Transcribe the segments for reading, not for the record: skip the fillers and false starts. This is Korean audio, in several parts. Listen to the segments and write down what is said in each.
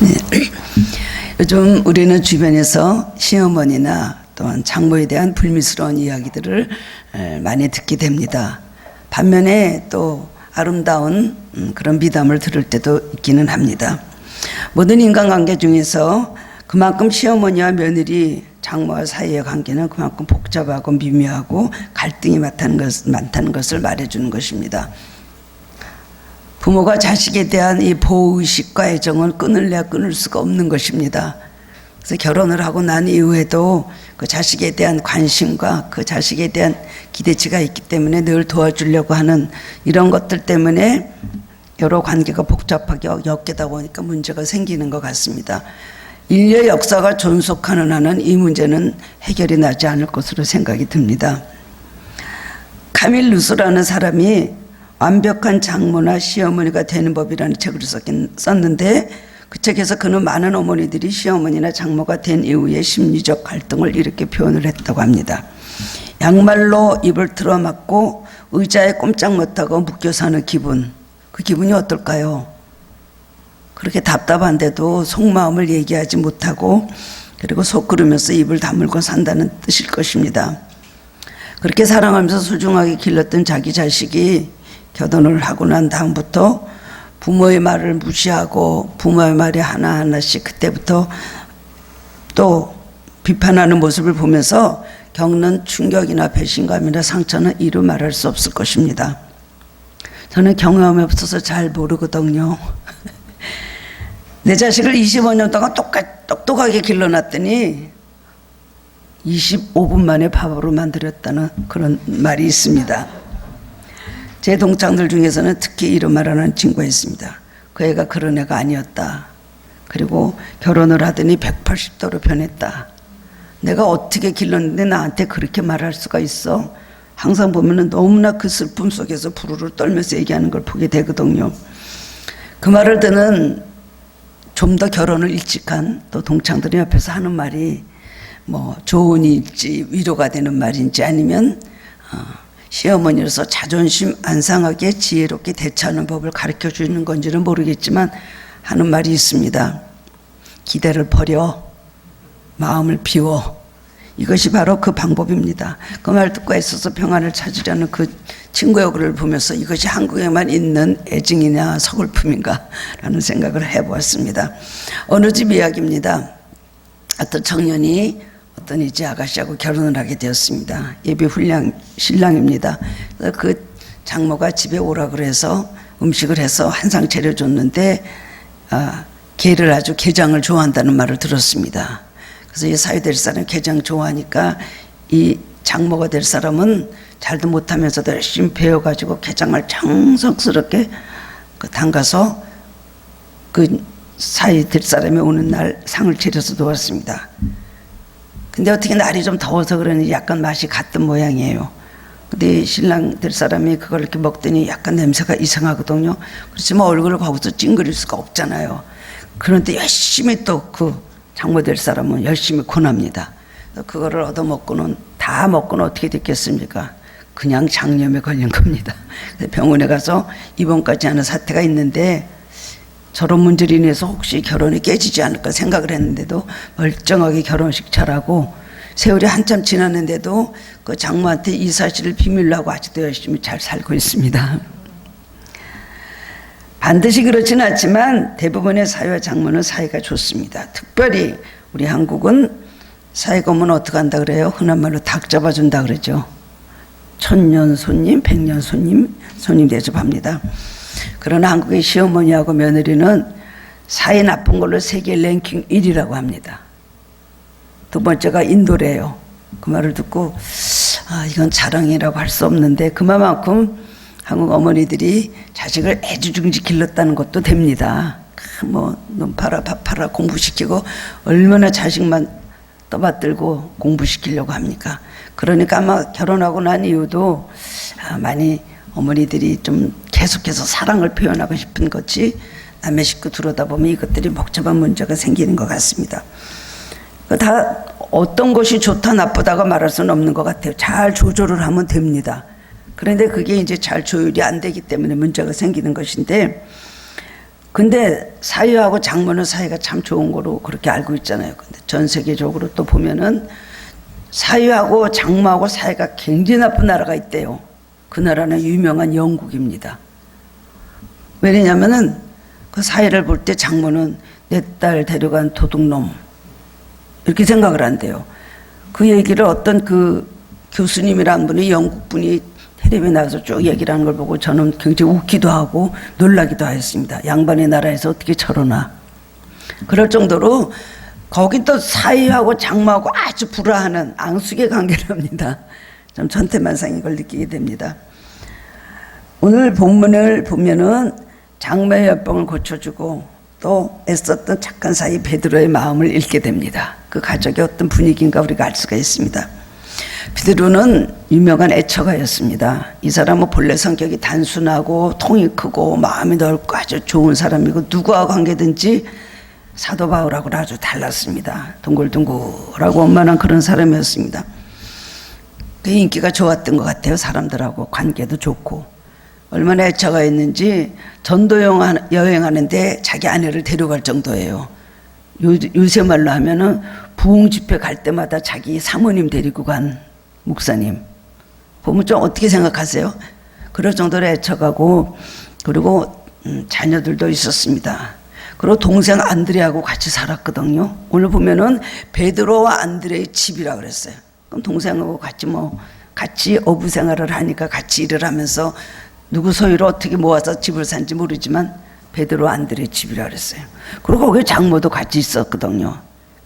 네. 요즘 우리는 주변에서 시어머니나 또한 장모에 대한 불미스러운 이야기들을 많이 듣게 됩니다. 반면에 또 아름다운 그런 미담을 들을 때도 있기는 합니다. 모든 인간관계 중에서 그만큼 시어머니와 며느리, 장모와 사이의 관계는 그만큼 복잡하고 미묘하고 갈등이 많다는 것을 말해주는 것입니다. 부모가 자식에 대한 이 보호의식과 애정은 끊을래야 끊을 수가 없는 것입니다. 그래서 결혼을 하고 난 이후에도 그 자식에 대한 관심과 그 자식에 대한 기대치가 있기 때문에 늘 도와주려고 하는 이런 것들 때문에 여러 관계가 복잡하게 엮이다 보니까 문제가 생기는 것 같습니다. 인류의 역사가 존속하는 한은 이 문제는 해결이 나지 않을 것으로 생각이 듭니다. 카밀 루소라는 사람이 완벽한 장모나 시어머니가 되는 법이라는 책을 썼는데 그 책에서 그는 많은 어머니들이 시어머니나 장모가 된 이후에 심리적 갈등을 이렇게 표현을 했다고 합니다. 양말로 입을 틀어막고 의자에 꼼짝 못하고 묶여 사는 기분, 그 기분이 어떨까요? 그렇게 답답한데도 속마음을 얘기하지 못하고 그리고 속 끓으면서 입을 다물고 산다는 뜻일 것입니다. 그렇게 사랑하면서 소중하게 길렀던 자기 자식이 결혼을 하고 난 다음부터 부모의 말을 무시하고 부모의 말이 하나하나씩 그때부터 또 비판하는 모습을 보면서 겪는 충격이나 배신감이나 상처는 이루 말할 수 없을 것입니다. 저는 경험이 없어서 잘 모르거든요. 내 자식을 25년 동안 똑똑하게 길러놨더니 25분 만에 바보로 만들었다는 그런 말이 있습니다. 제 동창들 중에서는 특히 이런 말하는 친구가 있습니다. 그 애가 그런 애가 아니었다. 그리고 결혼을 하더니 180도로 변했다. 내가 어떻게 길렀는데 나한테 그렇게 말할 수가 있어? 항상 보면은 너무나 그 슬픔 속에서 부르르 떨면서 얘기하는 걸 보게 되거든요. 그 말을 듣는 좀 더 결혼을 일찍한 또 동창들이 옆에서 하는 말이 뭐 조언일지 위로가 되는 말인지 아니면 시어머니로서 자존심 안 상하게 지혜롭게 대처하는 법을 가르쳐 주는 건지는 모르겠지만 하는 말이 있습니다. 기대를 버려 마음을 비워. 이것이 바로 그 방법입니다. 그 말 듣고 애써서 평안을 찾으려는 그 친구의 얼굴을 보면서 이것이 한국에만 있는 애증이냐 서글픔인가 라는 생각을 해보았습니다. 어느 집 이야기입니다. 어떤 청년이 어떤 이제 아가씨하고 결혼을 하게 되었습니다. 예비 신랑입니다. 그 장모가 집에 오라 그래서 음식을 해서 한상 차려줬는데 게를 아주 게장을 좋아한다는 말을 들었습니다. 그래서 이 사위 될 사람 게장 좋아하니까 이 장모가 될 사람은 잘도 못하면서도 열심히 배워가지고 게장을 정성스럽게 담가서 그 사위 될 사람이 오는 날 상을 차려서 놓았습니다. 근데 어떻게 날이 좀 더워서 그러니 약간 맛이 갔던 모양이에요. 근데 신랑 될 사람이 그걸 이렇게 먹더니 약간 냄새가 이상하거든요. 그렇지만 얼굴을 거기서 찡그릴 수가 없잖아요. 그런데 열심히 또 그 장모 될 사람은 열심히 권합니다. 그거를 얻어먹고는 다 먹고는 어떻게 됐겠습니까? 그냥 장염에 걸린 겁니다. 병원에 가서 입원까지 하는 사태가 있는데 저런 문제로 인해서 혹시 결혼이 깨지지 않을까 생각을 했는데도 멀쩡하게 결혼식 잘하고 세월이 한참 지났는데도 그 장모한테 이 사실을 비밀로 하고 아직도 열심히 잘 살고 있습니다. 반드시 그렇지는 않지만 대부분의 사위와 장모는 사이가 좋습니다. 특별히 우리 한국은 사이가 오면 어떻게 한다 그래요? 흔한 말로 닭 잡아준다 그러죠. 천년 손님, 백년 손님 대접합니다. 그러나 한국의 시어머니하고 며느리는 사이 나쁜 걸로 세계 랭킹 1위라고 합니다. 두 번째가 인도래요. 그 말을 듣고 이건 자랑이라고 할 수 없는데 그만큼 한국 어머니들이 자식을 애지중지 길렀다는 것도 됩니다. 뭐 눈 팔아 밥 팔아 공부시키고 얼마나 자식만 떠받들고 공부시키려고 합니까? 그러니까 아마 결혼하고 난 이후도 많이 어머니들이 좀 계속해서 사랑을 표현하고 싶은 거지 남의 식구 들여다보면 이것들이 복잡한 문제가 생기는 것 같습니다. 다 어떤 것이 좋다 나쁘다가 말할 수는 없는 것 같아요. 잘 조절을 하면 됩니다. 그런데 그게 이제 잘 조율이 안 되기 때문에 문제가 생기는 것인데 근데 사유하고 장모는 사이가 참 좋은 거로 그렇게 알고 있잖아요. 근데 전 세계적으로 또 보면은 사유하고 장모하고 사이가 굉장히 나쁜 나라가 있대요. 그 나라는 유명한 영국입니다. 왜냐면은 그 사이를 볼 때 장모는 내 딸 데려간 도둑놈 이렇게 생각을 한대요. 그 얘기를 어떤 그 교수님이라는 분이 영국 분이 텔레비에 나가서 쭉 얘기를 하는 걸 보고 저는 굉장히 웃기도 하고 놀라기도 했습니다. 양반의 나라에서 어떻게 저러나. 그럴 정도로 거긴 또 사위하고 장모하고 아주 불화하는 앙숙의 관계랍니다. 좀 천태만상 이걸 느끼게 됩니다. 오늘 본문을 보면은 장모의 열병을 고쳐주고 또 애썼던 착한 사위 베드로의 마음을 읽게 됩니다. 그 가족의 어떤 분위기인가 우리가 알 수가 있습니다. 베드로는 유명한 애처가였습니다. 이 사람은 본래 성격이 단순하고 통이 크고 마음이 넓고 아주 좋은 사람이고 누구와 관계든지 사도 바울하고는 아주 달랐습니다. 동글동글하고 원만한 그런 사람이었습니다. 그 인기가 좋았던 것 같아요. 사람들하고 관계도 좋고 얼마나 애처가였는지 전도 여행하는데 자기 아내를 데려갈 정도예요. 요새 말로 하면은 부흥 집회 갈 때마다 자기 사모님 데리고 간 목사님 보면 좀 어떻게 생각하세요? 그럴 정도로 애처가고 그리고 자녀들도 있었습니다. 그리고 동생 안드레하고 같이 살았거든요. 오늘 보면은 베드로와 안드레의 집이라 그랬어요. 그럼 동생하고 같이 어부 생활을 하니까 같이 일을 하면서 누구 소유로 어떻게 모아서 집을 산지 모르지만 베드로 안드레의 집이라 그랬어요. 그리고 거기 장모도 같이 있었거든요.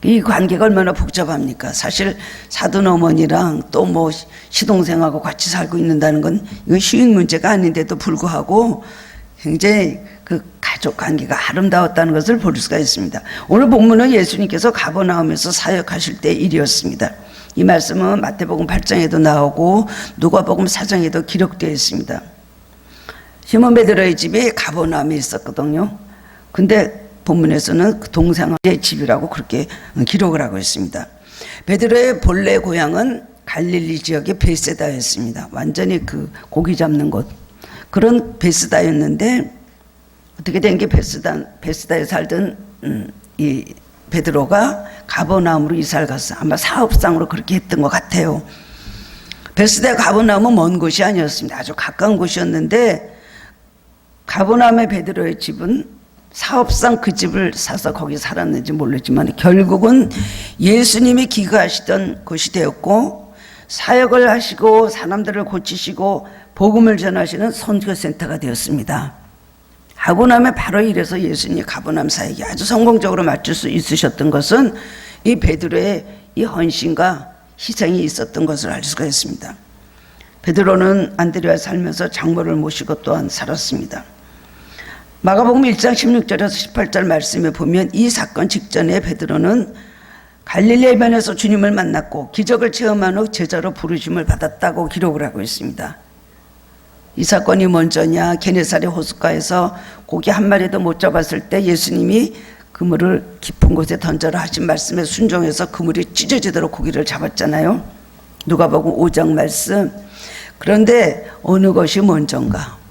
이 관계가 얼마나 복잡합니까? 사실 사돈 어머니랑 또 뭐 시동생하고 같이 살고 있는다는 건 이건 쉬운 문제가 아닌데도 불구하고 굉장히 그 가족 관계가 아름다웠다는 것을 볼 수가 있습니다. 오늘 본문은 예수님께서 가버나움에서 사역하실 때 일이었습니다. 이 말씀은 마태복음 8장에도 나오고 누가복음 4장에도 기록되어 있습니다. 시몬 베드로의 집이 가버나움에 있었거든요. 근데 본문에서는 그 동생의 집이라고 그렇게 기록을 하고 있습니다. 베드로의 본래 고향은 갈릴리 지역의 베세다였습니다. 완전히 그 고기 잡는 곳 그런 베세다였는데 어떻게 된 게 베세다에 살던 이 베드로가 가버나움으로 이사를 갔어요. 아마 사업상으로 그렇게 했던 것 같아요. 베세다 가버나움은 먼 곳이 아니었습니다. 아주 가까운 곳이었는데 가버나움의 베드로의 집은 사업상 그 집을 사서 거기 살았는지 모르지만 결국은 예수님이 기거하시던 곳이 되었고 사역을 하시고 사람들을 고치시고 복음을 전하시는 선교센터가 되었습니다. 하고 나면 바로 이래서 예수님이 가버나움 사역이 아주 성공적으로 마칠 수 있으셨던 것은 이 베드로의 이 헌신과 희생이 있었던 것을 알 수가 있습니다. 베드로는 안드레와 살면서 장모를 모시고 또한 살았습니다. 마가복음 1장 16절에서 18절 말씀에 보면 이 사건 직전에 베드로는 갈릴리 해변에서 주님을 만났고 기적을 체험한 후 제자로 부르심을 받았다고 기록을 하고 있습니다. 이 사건이 먼저냐? 게네사렛 호숫가에서 고기 한 마리도 못 잡았을 때 예수님이 그물을 깊은 곳에 던져라 하신 말씀에 순종해서 그물이 찢어지도록 고기를 잡았잖아요. 누가복음 5장 말씀. 그런데 어느 것이 먼저인가?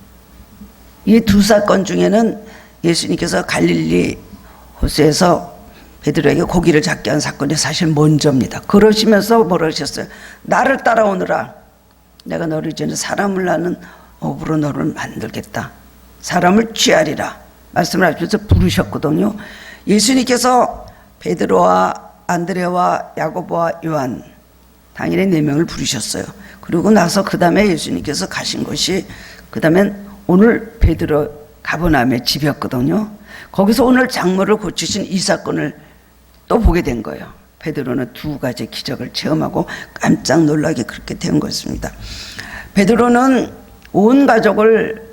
이 두 사건 중에는 예수님께서 갈릴리 호수에서 베드로에게 고기를 잡게 한 사건이 사실 먼저입니다. 그러시면서 뭐라 하셨어요? 나를 따라오느라 내가 너를 이제는 사람을 낳는 업으로 너를 만들겠다. 사람을 취하리라 말씀을 하시면서 부르셨거든요. 예수님께서 베드로와 안드레와 야고보와 요한 당일에 4명을 부르셨어요. 그리고 나서 그 다음에 예수님께서 가신 것이 그 다음엔 오늘 베드로 가버나움의 집이었거든요. 거기서 오늘 장모를 고치신 이 사건을 또 보게 된 거예요. 베드로는 2가지 기적을 체험하고 깜짝 놀라게 그렇게 된 것입니다. 베드로는 온 가족을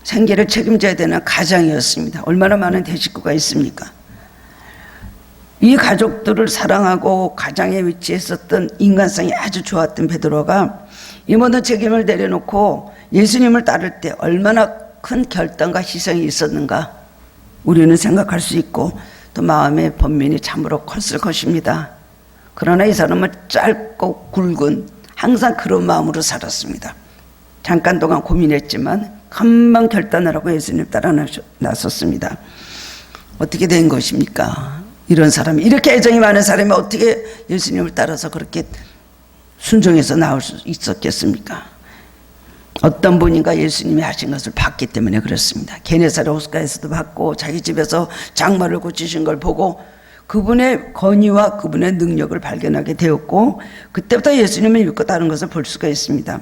생계를 책임져야 되는 가장이었습니다. 얼마나 많은 대식구가 있습니까? 이 가족들을 사랑하고 가장에 위치했었던 인간성이 아주 좋았던 베드로가 이 모든 책임을 내려놓고 예수님을 따를 때 얼마나 큰 결단과 희생이 있었는가 우리는 생각할 수 있고 또 마음의 번민이 참으로 컸을 것입니다. 그러나 이 사람은 짧고 굵은 항상 그런 마음으로 살았습니다. 잠깐 동안 고민했지만 금방 결단을 하고 예수님 따라 나섰습니다. 어떻게 된 것입니까? 이런 사람이, 이렇게 애정이 많은 사람이 어떻게 예수님을 따라서 그렇게 순종해서 나올 수 있었겠습니까? 어떤 분인가 예수님이 하신 것을 봤기 때문에 그렇습니다. 게네사렛 호숫가에서도 봤고 자기 집에서 장마를 고치신 걸 보고 그분의 권위와 그분의 능력을 발견하게 되었고 그때부터 예수님을 믿고 따른 것을 볼 수가 있습니다.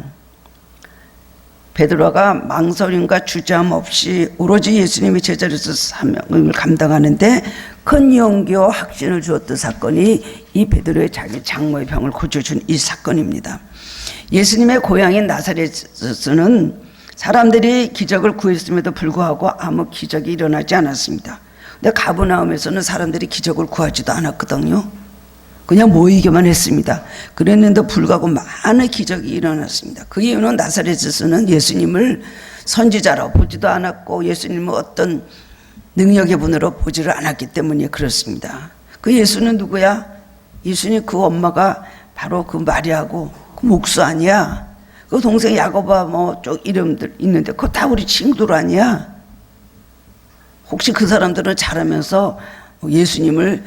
베드로가 망설임과 주저함 없이 오로지 예수님의 제자로서 사명을 감당하는데 큰 용기와 확신을 주었던 사건이 이 베드로의 자기 장모의 병을 고쳐준 이 사건입니다. 예수님의 고향인 나사렛에서는 사람들이 기적을 구했음에도 불구하고 아무 기적이 일어나지 않았습니다. 근데 가버나움에서는 사람들이 기적을 구하지도 않았거든요. 그냥 모이기만 했습니다. 그랬는데 불구하고 많은 기적이 일어났습니다. 그 이유는 나사렛에서는 예수님을 선지자로 보지도 않았고 예수님을 어떤 능력의 분으로 보지를 않았기 때문에 그렇습니다. 그 예수는 누구야? 예수님 그 엄마가 바로 그 마리아고 그 목수 아니야? 그 동생 야고보와 뭐 쪽 이름들 있는데 그거 다 우리 친구들 아니야? 혹시 그 사람들은 자라면서 예수님을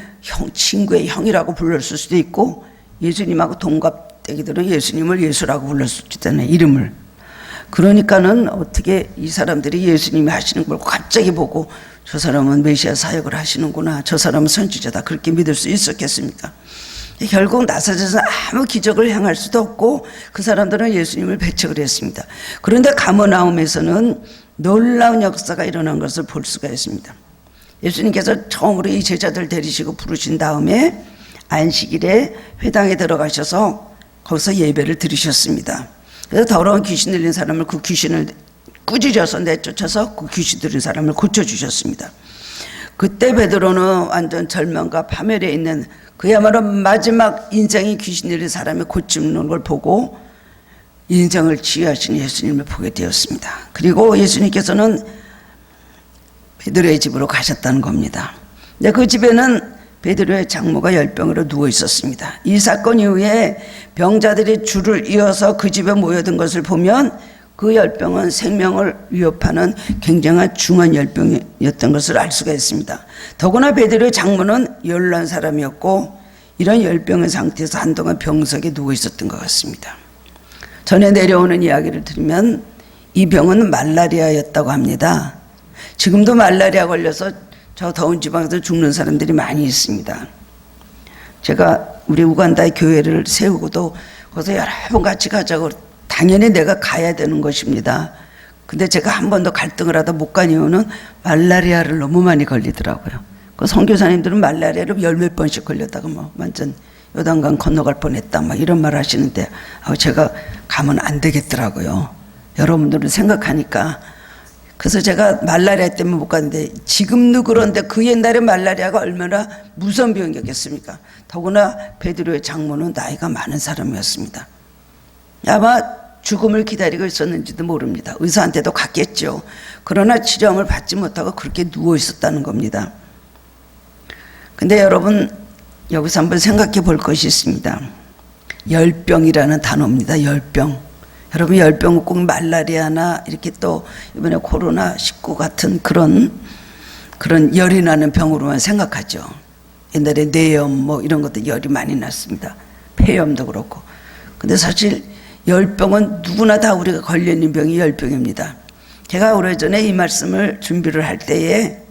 친구의 형이라고 불렀을 수도 있고 예수님하고 동갑대기들은 예수님을 예수라고 불렀을 수도 있잖아요. 이름을. 그러니까는 어떻게 이 사람들이 예수님이 하시는 걸 갑자기 보고 저 사람은 메시아 사역을 하시는구나, 저 사람은 선지자다, 그렇게 믿을 수 있었겠습니까? 결국 나사렛에서 아무 기적을 행할 수도 없고 그 사람들은 예수님을 배척을 했습니다. 그런데 가버나움에서는 놀라운 역사가 일어난 것을 볼 수가 있습니다. 예수님께서 처음으로 이 제자들 데리시고 부르신 다음에 안식일에 회당에 들어가셔서 거기서 예배를 드리셨습니다. 그래서 더러운 귀신 들린 사람을 그 귀신을 꾸짖어서 내쫓아서 그 귀신 들린 사람을 고쳐주셨습니다. 그때 베드로는 완전 절망과 파멸에 있는 그야말로 마지막 인생이 귀신 들린 사람이 고치는 걸 보고 인생을 치유하신 예수님을 보게 되었습니다. 그리고 예수님께서는 베드로의 집으로 가셨다는 겁니다. 근데 그 집에는 베드로의 장모가 열병으로 누워 있었습니다. 이 사건 이후에 병자들이 줄을 이어서 그 집에 모여든 것을 보면 그 열병은 생명을 위협하는 굉장한 중한 열병이었던 것을 알 수가 있습니다. 더구나 베드로의 장모는 열난 사람이었고 이런 열병의 상태에서 한동안 병석에 누워 있었던 것 같습니다. 전에 내려오는 이야기를 들으면 이 병은 말라리아였다고 합니다. 지금도 말라리아 걸려서 저 더운 지방에서 죽는 사람들이 많이 있습니다. 제가 우리 우간다의 교회를 세우고도 거기서 여러 번 같이 가자고 당연히 내가 가야 되는 것입니다. 근데 제가 한 번도 갈등을 하다 못 간 이유는 말라리아를 너무 많이 걸리더라고요. 그 선교사님들은 말라리아를 열 몇 번씩 걸렸다가 뭐 완전 요단강 건너갈 뻔했다 막 이런 말 하시는데 제가 가면 안 되겠더라고요. 여러분들은 생각하니까. 그래서 제가 말라리아 때문에 못 갔는데 지금도 그런데 그 옛날에 말라리아가 얼마나 무서운 병이었겠습니까? 더구나 베드로의 장모는 나이가 많은 사람이었습니다. 아마 죽음을 기다리고 있었는지도 모릅니다. 의사한테도 갔겠죠. 그러나 치료를 받지 못하고 그렇게 누워 있었다는 겁니다. 근데 여러분 여기서 한번 생각해 볼 것이 있습니다. 열병이라는 단어입니다. 열병. 여러분 열병은 꼭 말라리아나 이렇게 또 이번에 코로나19 같은 그런 열이 나는 병으로만 생각하죠. 옛날에 뇌염 뭐 이런 것도 열이 많이 났습니다. 폐염도 그렇고. 근데 사실 열병은 누구나 다 우리가 걸려있는 병이 열병입니다. 제가 오래전에 이 말씀을 준비를 할 때에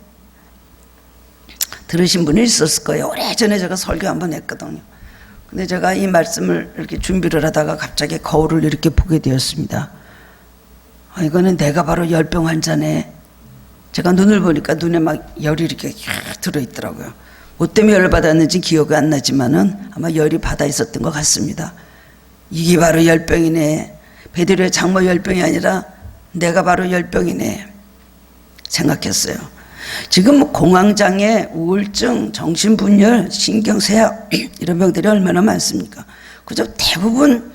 들으신 분이 있었을 거예요. 오래전에 제가 설교 한번 했거든요. 근데 제가 이 말씀을 이렇게 준비를 하다가 갑자기 거울을 이렇게 보게 되었습니다. 이거는 내가 바로 열병 환자네. 제가 눈을 보니까 눈에 막 열이 이렇게 들어있더라고요. 뭐 때문에 열을 받았는지 기억이 안 나지만은 아마 열이 받아 있었던 것 같습니다. 이게 바로 열병이네. 베드로의 장모 열병이 아니라 내가 바로 열병이네 생각했어요. 지금 공황장애, 우울증, 정신분열, 신경쇠약 이런 병들이 얼마나 많습니까? 그저 대부분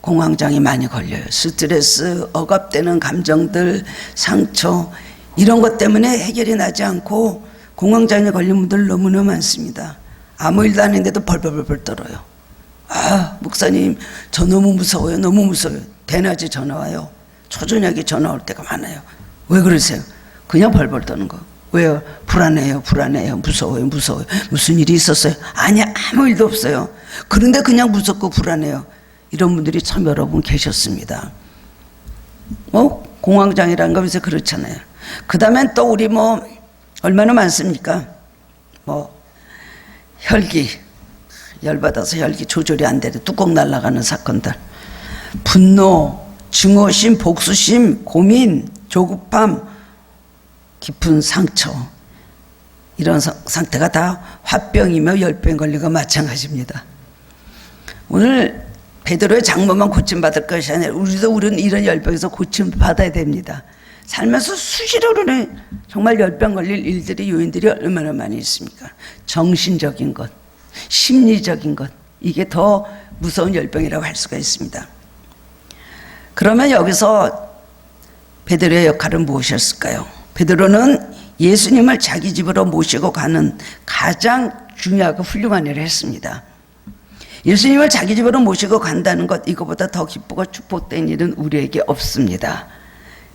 공황장애 많이 걸려요. 스트레스, 억압되는 감정들, 상처 이런 것 때문에 해결이 나지 않고 공황장애 걸린 분들 너무나 많습니다. 아무 일도 안 했는데도 벌벌벌 떨어요. 목사님 저 너무 무서워요. 너무 무서워요. 대낮에 전화 와요. 초저녁에 전화 올 때가 많아요. 왜 그러세요? 그냥 벌벌 떠는 거. 왜요? 불안해요, 불안해요, 무서워요, 무서워요. 무슨 일이 있었어요? 아니야, 아무 일도 없어요. 그런데 그냥 무섭고 불안해요. 이런 분들이 참 여러 분 계셨습니다. 공황장애라는 거 요새 그렇잖아요. 그 다음엔 또 우리 얼마나 많습니까? 혈기, 열받아서 혈기 조절이 안 되고 뚜껑 날아가는 사건들. 분노, 증오심, 복수심, 고민, 조급함, 깊은 상처. 이런 상태가 다 화병이며 열병 걸리고 마찬가지입니다. 오늘 베드로의 장모만 고침받을 것이 아니라 우리는 이런 열병에서 고침받아야 됩니다. 살면서 수시로는 정말 열병 걸릴 일들이 요인들이 얼마나 많이 있습니까? 정신적인 것, 심리적인 것, 이게 더 무서운 열병이라고 할 수가 있습니다. 그러면 여기서 베드로의 역할은 무엇이었을까요? 베드로는 예수님을 자기 집으로 모시고 가는 가장 중요하고 훌륭한 일을 했습니다. 예수님을 자기 집으로 모시고 간다는 것, 이거보다 더 기쁘고 축복된 일은 우리에게 없습니다.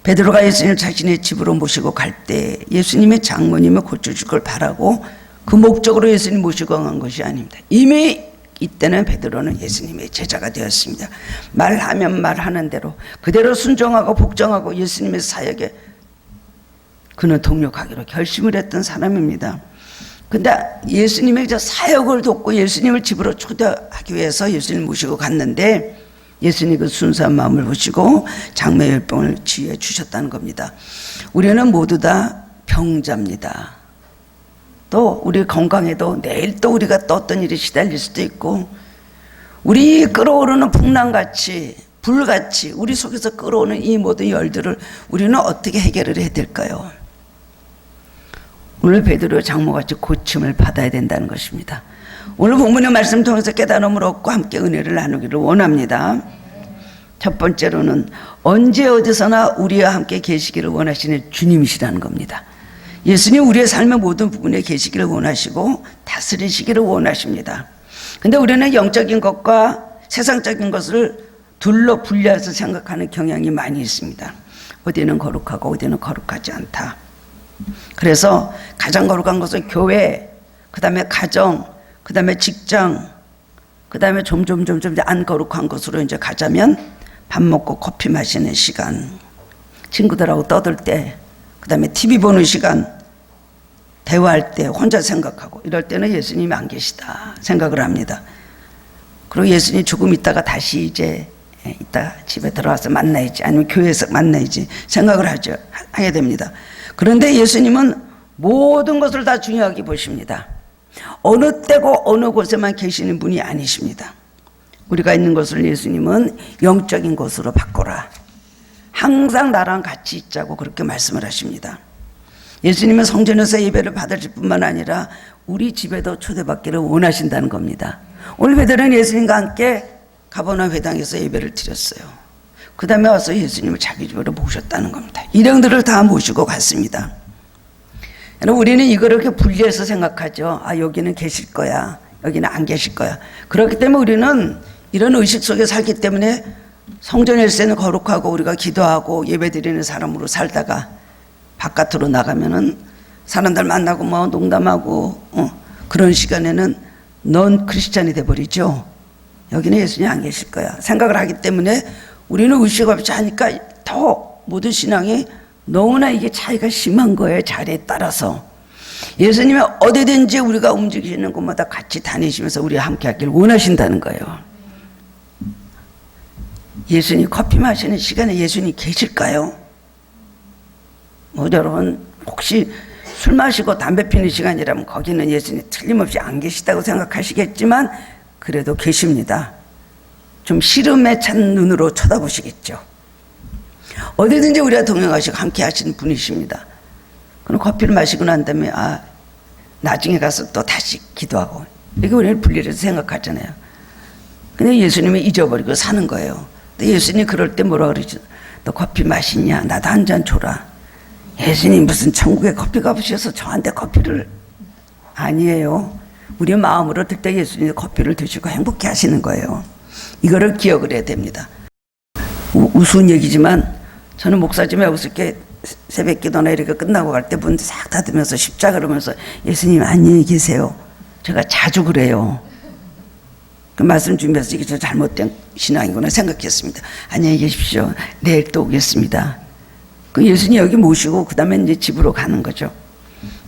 베드로가 예수님을 자신의 집으로 모시고 갈 때 예수님의 장모님을 고쳐줄 걸 바라고 그 목적으로 예수님 모시고 간 것이 아닙니다. 이미 이때는 베드로는 예수님의 제자가 되었습니다. 말하면 말하는 대로 그대로 순종하고 복종하고 예수님의 사역에 그는 동력하기로 결심을 했던 사람입니다. 근데 예수님의 사역을 돕고 예수님을 집으로 초대하기 위해서 예수님을 모시고 갔는데 예수님이 그 순수한 마음을 보시고 장매열병을 치유해 주셨다는 겁니다. 우리는 모두 다 병자입니다. 또 우리 건강에도 내일 또 우리가 또 어떤 일이 시달릴 수도 있고 우리 끌어오르는 풍랑같이 불같이 우리 속에서 끌어오는 이 모든 열들을 우리는 어떻게 해결을 해야 될까요? 오늘 베드로 장모같이 고침을 받아야 된다는 것입니다. 오늘 본문의 말씀 통해서 깨달음을 얻고 함께 은혜를 나누기를 원합니다. 첫 번째로는 언제 어디서나 우리와 함께 계시기를 원하시는 주님이시라는 겁니다. 예수님 우리의 삶의 모든 부분에 계시기를 원하시고 다스리시기를 원하십니다. 근데 우리는 영적인 것과 세상적인 것을 둘로 분리해서 생각하는 경향이 많이 있습니다. 어디는 거룩하고 어디는 거룩하지 않다. 그래서 가장 거룩한 것은 교회, 그 다음에 가정, 그 다음에 직장, 그 다음에 점점 안 거룩한 것으로 이제 가자면 밥 먹고 커피 마시는 시간, 친구들하고 떠들 때, 그 다음에 TV 보는 시간, 대화할 때 혼자 생각하고 이럴 때는 예수님이 안 계시다 생각을 합니다. 그리고 예수님 조금 있다가 다시 이제 이따 집에 들어와서 만나야지 아니면 교회에서 만나야지 생각을 하게 됩니다. 그런데 예수님은 모든 것을 다 중요하게 보십니다. 어느 때고 어느 곳에만 계시는 분이 아니십니다. 우리가 있는 것을 예수님은 영적인 곳으로 바꿔라. 항상 나랑 같이 있자고 그렇게 말씀을 하십니다. 예수님은 성전에서 예배를 받으실 뿐만 아니라 우리 집에도 초대받기를 원하신다는 겁니다. 오늘 베드로는 예수님과 함께 가버나움 회당에서 예배를 드렸어요. 그 다음에 와서 예수님을 자기 집으로 모셨다는 겁니다. 일행들을 다 모시고 갔습니다. 우리는 이거를 이렇게 분리해서 생각하죠. 여기는 계실 거야. 여기는 안 계실 거야. 그렇기 때문에 우리는 이런 의식 속에 살기 때문에 성전일세는 거룩하고 우리가 기도하고 예배드리는 사람으로 살다가 바깥으로 나가면은 사람들 만나고 농담하고 그런 시간에는 넌 크리스찬이 돼버리죠. 여기는 예수님 안 계실 거야 생각을 하기 때문에 우리는 의식 없이 하니까 더 모든 신앙이 너무나 이게 차이가 심한 거예요. 자리에 따라서. 예수님이 어디든지 우리가 움직이시는 곳마다 같이 다니시면서 우리와 함께 하길 원하신다는 거예요. 예수님 커피 마시는 시간에 예수님 계실까요? 여러분 혹시 술 마시고 담배 피는 시간이라면 거기는 예수님 틀림없이 안 계시다고 생각하시겠지만 그래도 계십니다. 좀 시름에 찬 눈으로 쳐다보시겠죠. 어디든지 우리와 동행하시고 함께 하시는 분이십니다. 그럼 커피를 마시고 난 다음에 나중에 가서 또 다시 기도하고 이게 우리는 분리해서 생각하잖아요. 근데 예수님이 잊어버리고 사는 거예요. 근데 예수님이 그럴 때 뭐라 그러죠? 너 커피 마시냐? 나도 한 잔 줘라. 예수님 무슨 천국에 커피가 없으셔서 저한테 커피를. 아니에요. 우리 마음으로 들 때 예수님이 커피를 드시고 행복해 하시는 거예요. 이거를 기억을 해야 됩니다. 우스운 얘기지만 저는 목사님하고 있을 게 새벽 기도나 이렇게 끝나고 갈 때 문 싹 닫으면서 십자가 그러면서 예수님 안녕히 계세요. 제가 자주 그래요. 그 말씀 준비해서 이게 저 잘못된 신앙이구나 생각했습니다. 안녕히 계십시오. 내일 또 오겠습니다. 그 예수님 여기 모시고 그 다음에 이제 집으로 가는 거죠.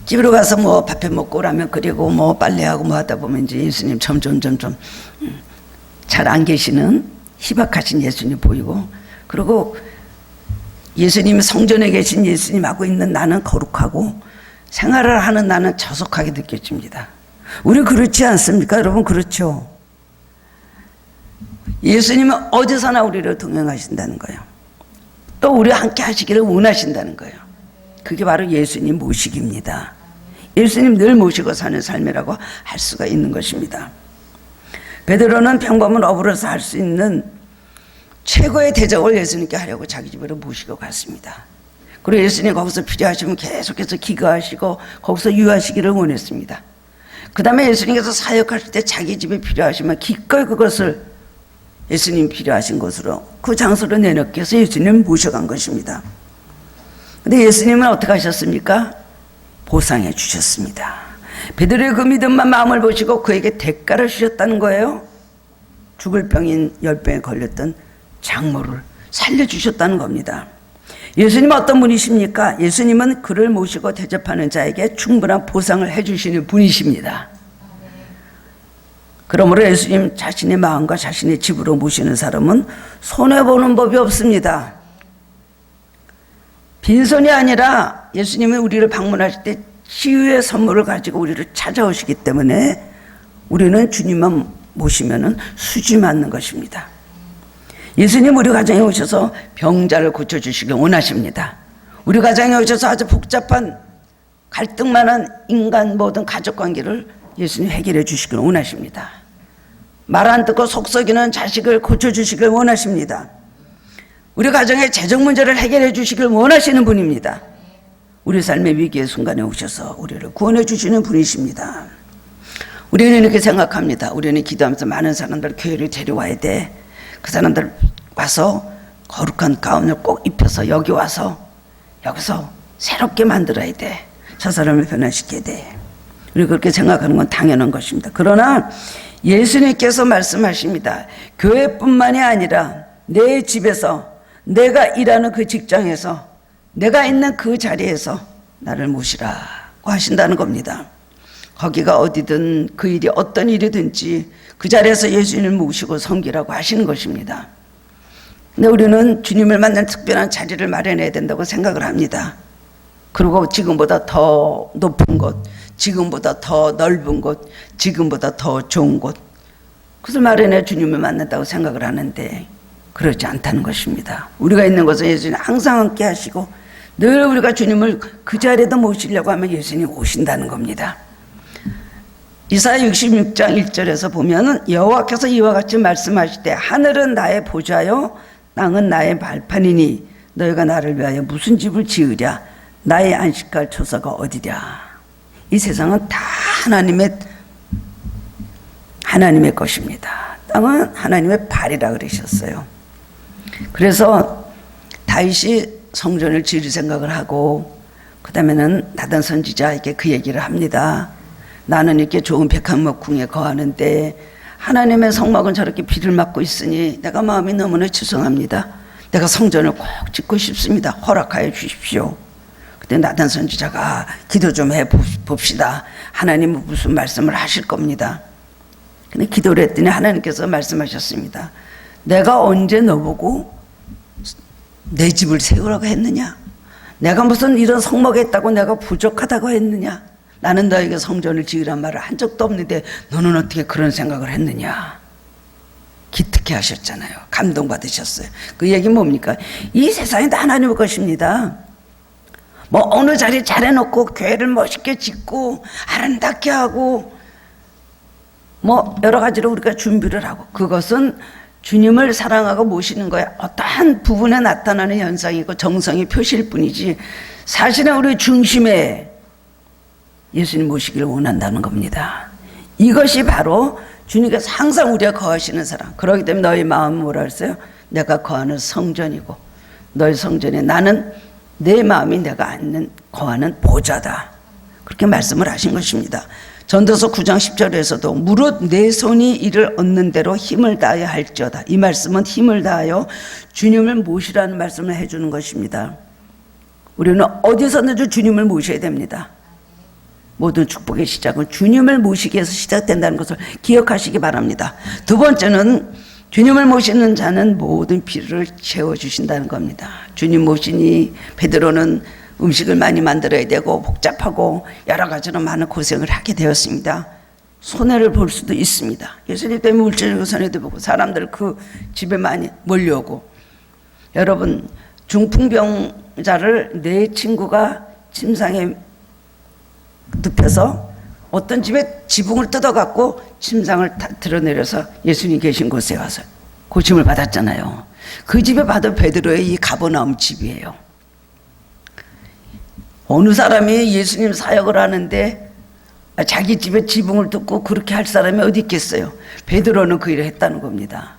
집으로 가서 뭐 밥해 먹고 라면 끓이고 뭐 빨래하고 뭐 하다 보면 이제 예수님 점점 잘 안 계시는 희박하신 예수님 보이고, 그리고 예수님 성전에 계신 예수님하고 있는 나는 거룩하고 생활을 하는 나는 저속하게 느껴집니다. 우리 그렇지 않습니까? 여러분 그렇죠? 예수님은 어디서나 우리를 동행하신다는 거예요. 또 우리와 함께 하시기를 원하신다는 거예요. 그게 바로 예수님 모시기입니다. 예수님 늘 모시고 사는 삶이라고 할 수가 있는 것입니다. 베드로는 평범한 어부로서 할 수 있는 최고의 대접을 예수님께 하려고 자기 집으로 모시고 갔습니다. 그리고 예수님 거기서 필요하시면 계속해서 기거하시고 거기서 유하시기를 원했습니다. 그 다음에 예수님께서 사역하실 때 자기 집에 필요하시면 기꺼이 그것을 예수님 필요하신 곳으로 그 장소로 내놓기 위해서 예수님을 모셔간 것입니다. 근데 예수님은 어떻게 하셨습니까? 보상해 주셨습니다. 베드로의 그 믿음만 마음을 보시고 그에게 대가를 주셨다는 거예요. 죽을 병인 열병에 걸렸던 장모를 살려주셨다는 겁니다. 예수님은 어떤 분이십니까? 예수님은 그를 모시고 대접하는 자에게 충분한 보상을 해주시는 분이십니다. 그러므로 예수님 자신의 마음과 자신의 집으로 모시는 사람은 손해보는 법이 없습니다. 빈손이 아니라 예수님이 우리를 방문하실 때 치유의 선물을 가지고 우리를 찾아오시기 때문에 우리는 주님만 모시면 수지 맞는 것입니다. 예수님 우리 가정에 오셔서 병자를 고쳐주시길 원하십니다. 우리 가정에 오셔서 아주 복잡한 갈등 많은 인간 모든 가족관계를 예수님 해결해 주시길 원하십니다. 말 안 듣고 속 썩이는 자식을 고쳐주시길 원하십니다. 우리 가정의 재정 문제를 해결해 주시길 원하시는 분입니다. 우리 삶의 위기의 순간에 오셔서 우리를 구원해 주시는 분이십니다. 우리는 이렇게 생각합니다. 우리는 기도하면서 많은 사람들 교회를 데려와야 돼. 그 사람들 와서 거룩한 가운을 꼭 입혀서 여기 와서 여기서 새롭게 만들어야 돼. 저 사람을 변화시켜야 돼. 우리가 그렇게 생각하는 건 당연한 것입니다. 그러나 예수님께서 말씀하십니다. 교회뿐만이 아니라 내 집에서, 내가 일하는 그 직장에서, 내가 있는 그 자리에서 나를 모시라고 하신다는 겁니다. 거기가 어디든 그 일이 어떤 일이든지 그 자리에서 예수님을 모시고 섬기라고 하시는 것입니다. 근데 우리는 주님을 만날 특별한 자리를 마련해야 된다고 생각을 합니다. 그리고 지금보다 더 높은 곳, 지금보다 더 넓은 곳, 지금보다 더 좋은 곳, 그것을 마련해 주님을 만난다고 생각을 하는데 그렇지 않다는 것입니다. 우리가 있는 곳에 예수님 항상 함께 하시고 늘 우리가 주님을 그 자리에도 모시려고 하면 예수님 오신다는 겁니다. 이사야 66장 1절에서 보면은 여호와께서 이와 같이 말씀하실 때 하늘은 나의 보좌요 땅은 나의 발판이니 너희가 나를 위하여 무슨 집을 지으랴 나의 안식할 초소가 어디랴. 이 세상은 다 하나님의 것입니다. 땅은 하나님의 발이라 그러셨어요. 그래서 다윗이 성전을 지을 생각을 하고 그 다음에는 나단 선지자에게 그 얘기를 합니다. 나는 이렇게 좋은 백합목궁에 거하는데 하나님의 성막은 저렇게 비를 맞고 있으니 내가 마음이 너무나 죄송합니다. 내가 성전을 꼭 짓고 싶습니다. 허락하여 주십시오. 그때 나단 선지자가 기도 좀 해봅시다. 하나님은 무슨 말씀을 하실 겁니다. 근데 기도를 했더니 하나님께서 말씀하셨습니다. 내가 언제 너보고 내 집을 세우라고 했느냐? 내가 무슨 이런 성막에 있다고 내가 부족하다고 했느냐? 나는 너에게 성전을 지으란 말을 한 적도 없는데 너는 어떻게 그런 생각을 했느냐? 기특해 하셨잖아요. 감동받으셨어요. 그 얘기 뭡니까? 이 세상이 다 하나님의 것입니다. 뭐 어느 자리 잘해놓고 교회를 멋있게 짓고 아름답게 하고 뭐 여러 가지로 우리가 준비를 하고 그것은 주님을 사랑하고 모시는 거에 어떠한 부분에 나타나는 현상이고 정성의 표시일 뿐이지 사실은 우리 중심에 예수님 모시기를 원한다는 겁니다. 이것이 바로 주님께서 항상 우리가 거하시는 사람. 그렇기 때문에 너희 마음은 뭐라 했어요? 내가 거하는 성전이고 너희 성전에 나는 내 마음이 내가 거하는 보좌다. 그렇게 말씀을 하신 것입니다. 전도서 9장 10절에서도 무릇 내 손이 이를 얻는 대로 힘을 다하여 할지어다. 이 말씀은 힘을 다하여 주님을 모시라는 말씀을 해주는 것입니다. 우리는 어디서든지 주님을 모셔야 됩니다. 모든 축복의 시작은 주님을 모시기 위해서 시작된다는 것을 기억하시기 바랍니다. 두 번째는 주님을 모시는 자는 모든 필요를 채워주신다는 겁니다. 주님 모시니 베드로는 음식을 많이 만들어야 되고 복잡하고 여러 가지로 많은 고생을 하게 되었습니다. 손해를 볼 수도 있습니다. 예수님 때문에 물질적으로 손해도 보고 사람들 그 집에 많이 몰려오고, 여러분 중풍병자를 내 친구가 침상에 눕혀서 어떤 집에 지붕을 뜯어갖고 침상을 드러내려서 예수님 계신 곳에 와서 고침을 받았잖아요. 그 집에 바로 베드로의 이 가버나움 집이에요. 어느 사람이 예수님 사역을 하는데 자기 집에 지붕을 뜯고 그렇게 할 사람이 어디 있겠어요? 베드로는 그 일을 했다는 겁니다.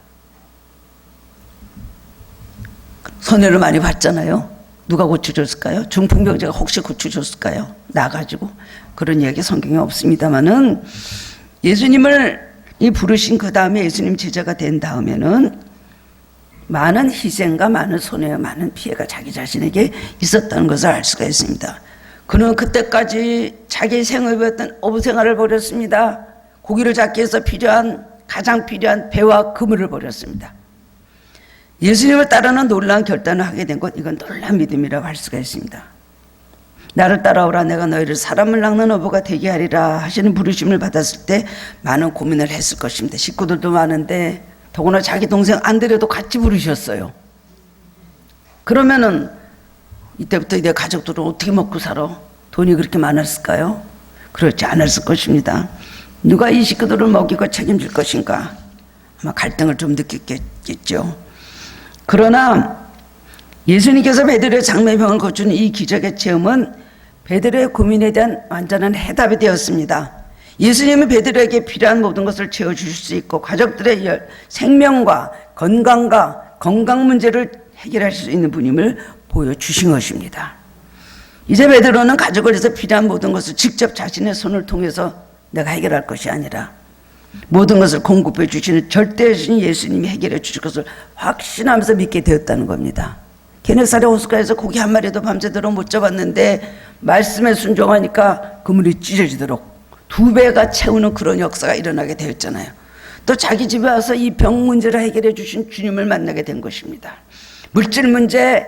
손해를 많이 봤잖아요. 누가 고쳐줬을까요? 중풍병자가 혹시 고쳐줬을까요? 나가지고. 그런 이야기 성경에 없습니다만은, 예수님을 부르신 그 다음에 예수님 제자가 된 다음에는 많은 희생과 많은 손해와 많은 피해가 자기 자신에게 있었다는 것을 알 수가 있습니다. 그는 그때까지 자기 생업이었던 어부생활을 벌였습니다. 고기를 잡기 위해서 가장 필요한 배와 그물을 버렸습니다. 예수님을 따르는 놀라운 결단을 하게 된 것, 이건 놀라운 믿음이라고 할 수가 있습니다. 나를 따라오라, 내가 너희를 사람을 낚는 어부가 되게 하리라 하시는 부르심을 받았을 때 많은 고민을 했을 것입니다. 식구들도 많은데 더구나 자기 동생 안드레도 같이 부르셨어요. 그러면은 이때부터 내 가족들은 어떻게 먹고 살아? 돈이 그렇게 많았을까요? 그렇지 않았을 것입니다. 누가 이 식구들을 먹이고 책임질 것인가? 아마 갈등을 좀 느꼈겠죠. 그러나 예수님께서 베드로의 장매병을 고치는 이 기적의 체험은 베드로의 고민에 대한 완전한 해답이 되었습니다. 예수님은 베드로에게 필요한 모든 것을 채워주실 수 있고 가족들의 생명과 건강 문제를 해결할 수 있는 분임을 보여주신 것입니다. 이제 베드로는 가족을 위해서 필요한 모든 것을 직접 자신의 손을 통해서 내가 해결할 것이 아니라 모든 것을 공급해 주시는 절대신 예수님이 해결해 주실 것을 확신하면서 믿게 되었다는 겁니다. 게네사렛 호숫가에서 고기 한 마리도 밤새도록 못 잡았는데 말씀에 순종하니까 그물이 찢어지도록 2배가 채우는 그런 역사가 일어나게 되었잖아요. 또 자기 집에 와서 이 병 문제를 해결해 주신 주님을 만나게 된 것입니다. 물질 문제,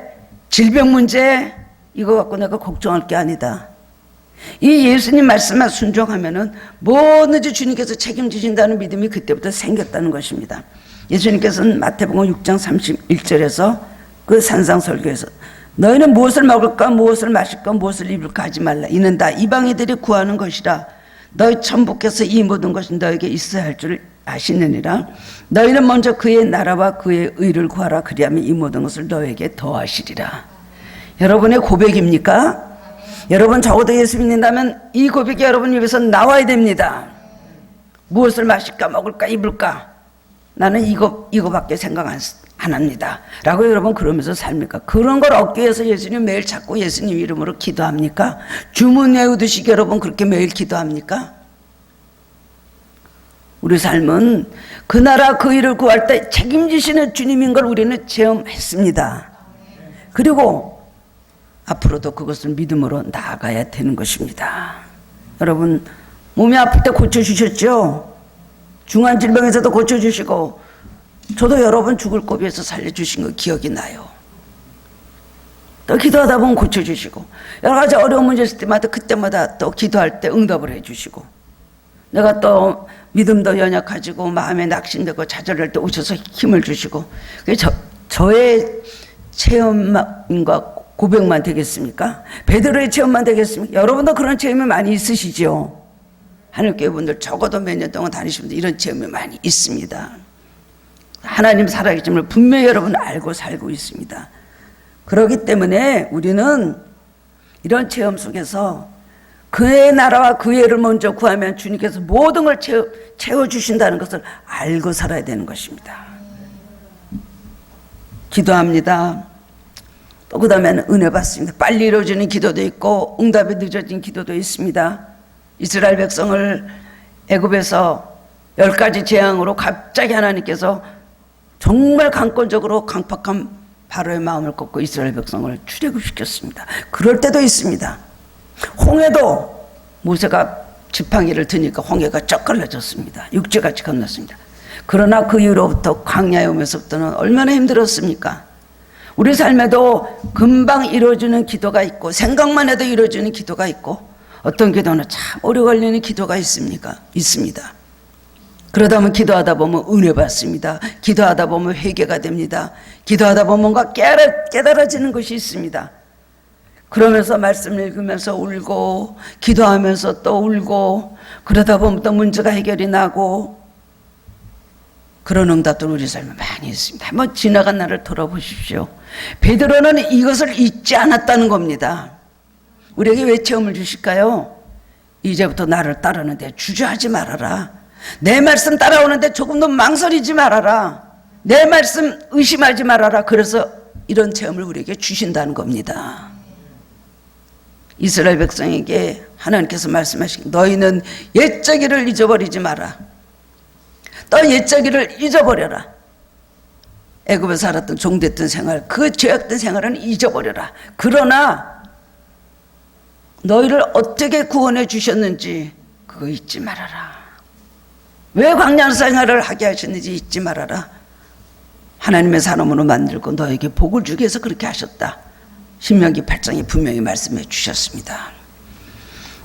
질병 문제, 이거 갖고 내가 걱정할 게 아니다. 이 예수님 말씀만 순종하면은 뭐든지 주님께서 책임지신다는 믿음이 그때부터 생겼다는 것입니다. 예수님께서는 마태복음 6장 31절에서 그 산상설교에서 너희는 무엇을 먹을까 무엇을 마실까 무엇을 입을까 하지 말라. 이는 다 이방인들이 구하는 것이라. 너희 천부께서 이 모든 것이 너에게 있어야 할 줄 아시느니라. 너희는 먼저 그의 나라와 그의 의를 구하라. 그리하면 이 모든 것을 너에게 더하시리라. 여러분의 고백입니까? 여러분 적어도 예수 믿는다면 이 고백이 여러분 입에서 나와야 됩니다. 무엇을 마실까 먹을까 입을까 나는 이거밖에 생각 안 합니다 라고 여러분 그러면서 삽니까? 그런 걸 얻기 위해서 예수님 매일 찾고 예수님 이름으로 기도합니까? 주문 외우듯이 여러분 그렇게 매일 기도합니까? 우리 삶은 그 나라 그 일을 구할 때 책임지시는 주님인 걸 우리는 체험했습니다. 그리고 앞으로도 그것을 믿음으로 나아가야 되는 것입니다. 여러분 몸이 아플 때 고쳐주셨죠? 중한 질병에서도 고쳐주시고 저도 여러분 죽을 고비에서 살려주신 거 기억이 나요. 또 기도하다 보면 고쳐주시고 여러 가지 어려운 문제 있을 때마다 그때마다 또 기도할 때 응답을 해주시고 내가 또 믿음도 연약해지고 마음에 낙심되고 좌절할 때 오셔서 힘을 주시고 그게 저의 체험과 고백만 되겠습니까? 베드로의 체험만 되겠습니까? 여러분도 그런 체험이 많이 있으시죠? 하늘교회 분들 적어도 몇 년 동안 다니신 분들 이런 체험이 많이 있습니다. 하나님 살아계심을 분명히 여러분 알고 살고 있습니다. 그렇기 때문에 우리는 이런 체험 속에서 그의 나라와 그의 의를 먼저 구하면 주님께서 모든 걸 채워주신다는 것을 알고 살아야 되는 것입니다. 기도합니다. 또 그 다음에는 은혜 받습니다. 빨리 이루어지는 기도도 있고 응답이 늦어진 기도도 있습니다. 이스라엘 백성을 애굽에서 10가지 재앙으로 갑자기 하나님께서 정말 강권적으로 강팍한 바로의 마음을 꺾고 이스라엘 백성을 출애굽시켰습니다. 그럴 때도 있습니다. 홍해도 모세가 지팡이를 드니까 홍해가 쩍 갈라졌습니다. 육지같이 건넜습니다. 그러나 그 이후로부터 광야에 오면서부터는 얼마나 힘들었습니까? 우리 삶에도 금방 이루어지는 기도가 있고 생각만 해도 이루어지는 기도가 있고 어떤 기도는 참 오래 걸리는 기도가 있습니다. 그러다 보면 기도하다 보면 은혜 받습니다. 기도하다 보면 회개가 됩니다. 기도하다 보면 뭔가 깨달아지는 것이 있습니다. 그러면서 말씀을 읽으면서 울고 기도하면서 또 울고 그러다 보면 또 문제가 해결이 나고 그런 응답도 우리 삶에 많이 있습니다. 한번 지나간 날을 돌아보십시오. 베드로는 이것을 잊지 않았다는 겁니다. 우리에게 왜 체험을 주실까요? 이제부터 나를 따르는데 주저하지 말아라. 내 말씀 따라오는데 조금도 망설이지 말아라. 내 말씀 의심하지 말아라. 그래서 이런 체험을 우리에게 주신다는 겁니다. 이스라엘 백성에게 하나님께서 말씀하신 너희는 옛적일을 잊어버리지 마라. 또 옛적일을 잊어버려라. 애굽에 살았던 종됐던 생활, 그 죄악된 생활은 잊어버려라. 그러나 너희를 어떻게 구원해 주셨는지 그거 잊지 말아라. 왜 광야 생활을 하게 하셨는지 잊지 말아라. 하나님의 사람으로 만들고 너에게 복을 주기 위해서 그렇게 하셨다. 신명기 8장에 분명히 말씀해 주셨습니다.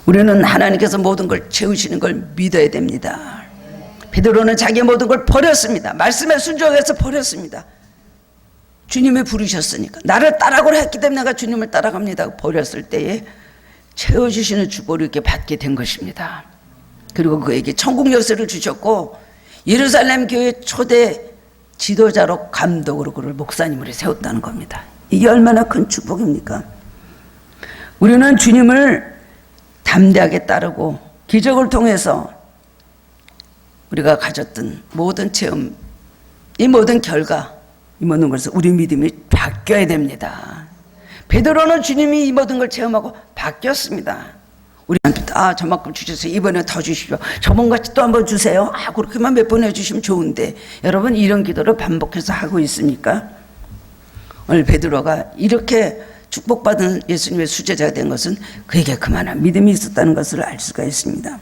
우리는 하나님께서 모든 걸 채우시는 걸 믿어야 됩니다. 베드로는 자기 모든 걸 버렸습니다. 말씀에 순종해서 버렸습니다. 주님이 부르셨으니까 나를 따라오라 했기 때문에 내가 주님을 따라갑니다. 버렸을 때에 채워주시는 축복을 이렇게 받게 된 것입니다. 그리고 그에게 천국 열쇠를 주셨고 예루살렘 교회 초대 지도자로 감독으로 그를 목사님으로 세웠다는 겁니다. 이게 얼마나 큰 축복입니까? 우리는 주님을 담대하게 따르고 기적을 통해서 우리가 가졌던 모든 체험, 이 모든 결과, 이 모든 것을 우리 믿음이 바뀌어야 됩니다. 베드로는 주님이 이 모든 걸 체험하고 바뀌었습니다. 우리한테 저만큼 주셨어요. 이번에 더 주십시오. 저번같이 또 한번 주세요. 그렇게만 몇 번 해주시면 좋은데 여러분 이런 기도를 반복해서 하고 있습니까? 오늘 베드로가 이렇게 축복받은 예수님의 수제자가 된 것은 그에게 그만한 믿음이 있었다는 것을 알 수가 있습니다.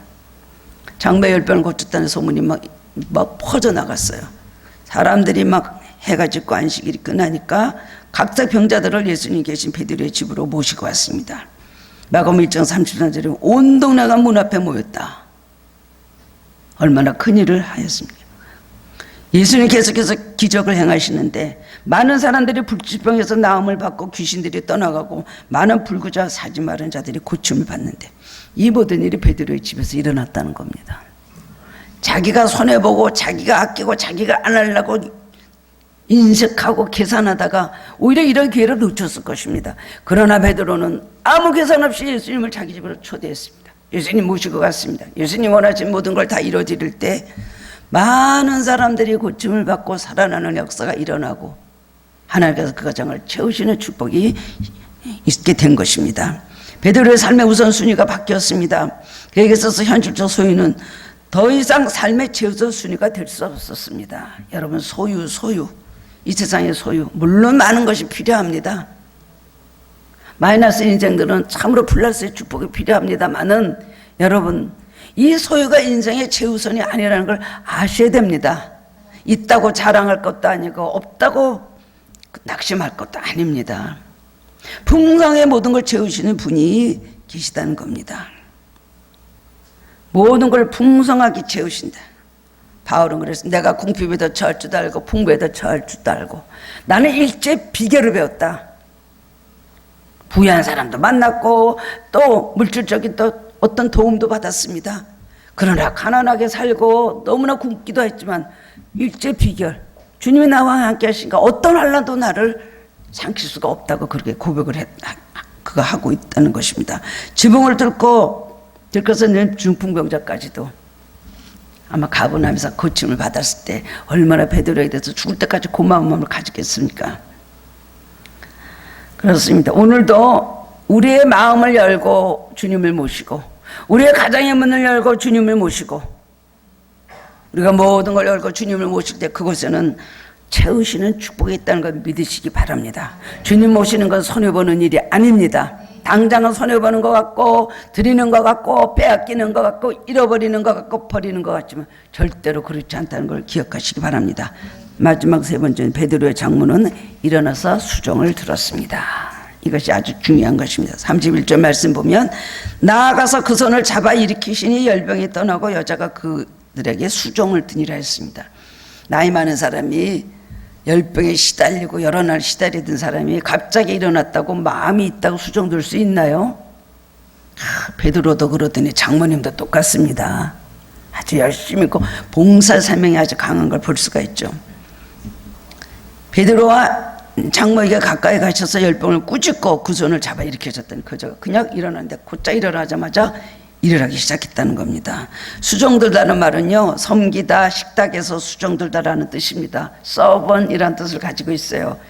장마 열병을 고쳤다는 소문이 막 퍼져나갔어요. 사람들이 막 해가 짓고 안식일이 끝나니까 각자 병자들을 예수님 계신 베드로의 집으로 모시고 왔습니다. 마가복음 1장 33절에 온 동네가 문 앞에 모였다. 얼마나 큰일을 하였습니까? 예수님 계속해서 기적을 행하시는데 많은 사람들이 불치병에서 나음을 받고 귀신들이 떠나가고 많은 불구자 사지 마른 자들이 고침을 받는데 이 모든 일이 베드로의 집에서 일어났다는 겁니다. 자기가 손해보고 자기가 아끼고 자기가 안 하려고 인색하고 계산하다가 오히려 이런 기회를 놓쳤을 것입니다. 그러나 베드로는 아무 계산 없이 예수님을 자기 집으로 초대했습니다. 예수님 모시고 갔습니다. 예수님 원하신 모든 걸 다 이루어질 때 많은 사람들이 고침을 받고 살아나는 역사가 일어나고 하나님께서 그 가정을 채우시는 축복이 있게 된 것입니다. 베드로의 삶의 우선순위가 바뀌었습니다. 그에게 있어서 현실적 소유는 더 이상 삶의 최우선순위가 될 수 없었습니다. 여러분 소유 이 세상의 소유 물론 많은 것이 필요합니다. 마이너스 인생들은 참으로 플러스의 축복이 필요합니다만은 여러분 이 소유가 인생의 최우선이 아니라는 걸 아셔야 됩니다. 있다고 자랑할 것도 아니고 없다고 낙심할 것도 아닙니다. 풍성의 모든 걸 채우시는 분이 계시다는 겁니다. 모든 걸 풍성하게 채우신다. 바울은 그래서 내가 궁핍에도 처할 줄 알고 풍부에도 처할 줄 알고 나는 일제 비결을 배웠다. 부유한 사람도 만났고 또 물질적인 또 어떤 도움도 받았습니다. 그러나 가난하게 살고 너무나 굶기도 했지만 일제 비결 주님이 나와 함께 하시니까 어떤 환난도 나를 삼킬 수가 없다고 그렇게 고백을 그거 하고 있다는 것입니다. 지붕을 들고서 낸 중풍병자까지도 아마 가버나움에서 고침을 받았을 때 얼마나 베드로에 대해서 죽을 때까지 고마운 마음을 가지겠습니까? 그렇습니다. 오늘도 우리의 마음을 열고 주님을 모시고, 우리의 가정의 문을 열고 주님을 모시고, 우리가 모든 걸 열고 주님을 모실 때 그곳에는 채우시는 축복이 있다는 걸 믿으시기 바랍니다. 주님 모시는 건 손해보는 일이 아닙니다. 당장은 손해보는 것 같고, 드리는 것 같고, 빼앗기는 것 같고, 잃어버리는 것 같고, 버리는 것 같지만 절대로 그렇지 않다는 걸 기억하시기 바랍니다. 마지막 세 번째는 베드로의 장모는 일어나서 수종을 들었습니다. 이것이 아주 중요한 것입니다. 31절 말씀 보면, 나아가서 그 손을 잡아 일으키시니 열병이 떠나고 여자가 그들에게 수종을 드니라 했습니다. 나이 많은 사람이 열병에 시달리고 여러 날 시달리던 사람이 갑자기 일어났다고 마음이 있다고 수종들 수 있나요? 베드로도 그러더니 장모님도 똑같습니다. 아주 열심히 있고 봉사 사명이 아주 강한 걸 볼 수가 있죠. 베드로와 장모에게 가까이 가셔서 열병을 꾸짖고 그 손을 잡아 일으켜줬더니 그저 그냥 일어났는데 곧장 일어나자마자 일을 하기 시작했다는 겁니다. 수종들다는 말은요, 섬기다, 식탁에서 수종들다라는 뜻입니다. 서번이라는 뜻을 가지고 있어요.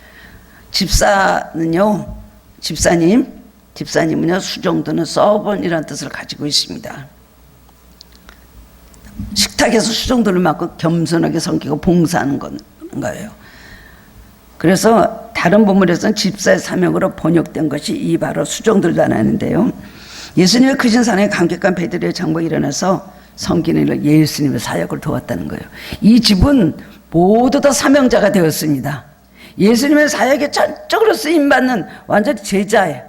집사는요, 집사님은요, 수종드는 서번이라는 뜻을 가지고 있습니다. 식탁에서 수종들을 맡고 겸손하게 섬기고 봉사하는 거예요. 그래서 다른 본문에서는 집사의 사명으로 번역된 것이 이 바로 수종들다라는데요. 예수님의 크신 사랑에 감격한 베드로의 장모가 일어나서 섬기는 일로 예수님의 사역을 도왔다는 거예요. 이 집은 모두 다 사명자가 되었습니다. 예수님의 사역에 전적으로 쓰임받는 완전히 제자예요.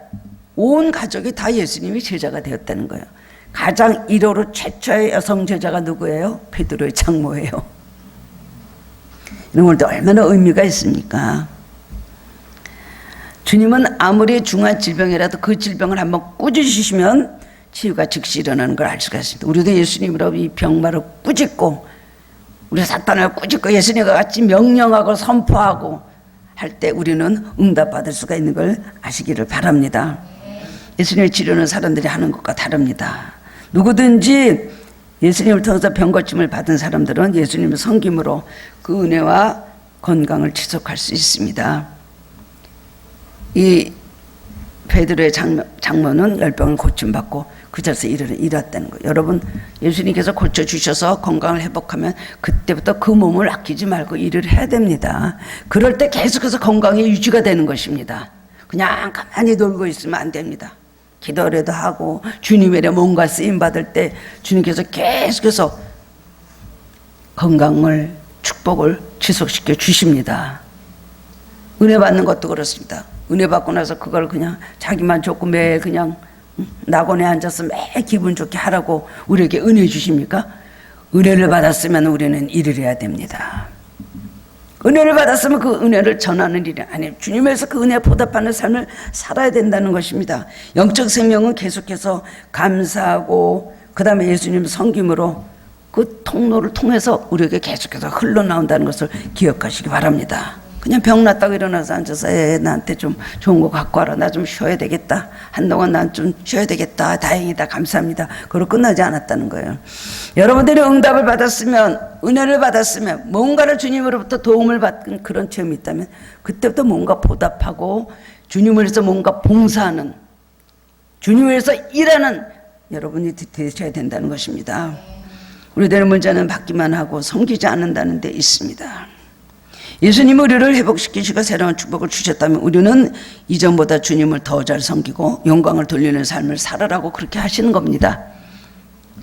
온 가족이 다 예수님의 제자가 되었다는 거예요. 가장 1호로 최초의 여성 제자가 누구예요? 베드로의 장모예요. 이런 것도 얼마나 의미가 있습니까? 주님은 아무리 중한 질병이라도 그 질병을 한번 꾸짖으시면 치유가 즉시 일어나는 걸 알 수가 있습니다. 우리도 예수님으로 이 병마를 꾸짖고, 우리 사탄을 꾸짖고 예수님과 같이 명령하고 선포하고 할 때 우리는 응답받을 수가 있는 걸 아시기를 바랍니다. 예수님의 치료는 사람들이 하는 것과 다릅니다. 누구든지 예수님을 통해서 병 고침을 받은 사람들은 예수님의 섬김으로 그 은혜와 건강을 지속할 수 있습니다. 이 베드로의 장모는 열병을 고침받고 그 자리에서 일했다는 거예요. 여러분, 예수님께서 고쳐주셔서 건강을 회복하면 그때부터 그 몸을 아끼지 말고 일을 해야 됩니다. 그럴 때 계속해서 건강이 유지가 되는 것입니다. 그냥 가만히 놀고 있으면 안 됩니다. 기도라도 하고 주님의 뭔가 쓰임받을 때 주님께서 계속해서 건강을, 축복을 지속시켜 주십니다. 은혜 받는 것도 그렇습니다. 은혜 받고 나서 그걸 그냥 자기만 좋고 매일 그냥 낙원에 앉아서 매일 기분 좋게 하라고 우리에게 은혜 주십니까? 은혜를 받았으면 우리는 일을 해야 됩니다. 은혜를 받았으면 그 은혜를 전하는 일이 아니에요. 주님에서 그 은혜에 보답하는 삶을 살아야 된다는 것입니다. 영적 생명은 계속해서 감사하고 그 다음에 예수님 섬김으로 그 통로를 통해서 우리에게 계속해서 흘러나온다는 것을 기억하시기 바랍니다. 그냥 병 났다고 일어나서 앉아서 나한테 좀 좋은 거 갖고 와라. 나 좀 쉬어야 되겠다. 한동안 난 좀 쉬어야 되겠다. 다행이다. 감사합니다. 그걸로 끝나지 않았다는 거예요. 여러분들이 응답을 받았으면, 은혜를 받았으면, 뭔가를 주님으로부터 도움을 받은 그런 체험이 있다면 그때부터 뭔가 보답하고 주님을 위해서 뭔가 봉사하는, 주님을 위해서 일하는 여러분이 되셔야 된다는 것입니다. 우리들의 문제는 받기만 하고 섬기지 않는다는 데 있습니다. 예수님이 우리를 회복시키시고 새로운 축복을 주셨다면 우리는 이전보다 주님을 더 잘 섬기고 영광을 돌리는 삶을 살아라고 그렇게 하시는 겁니다.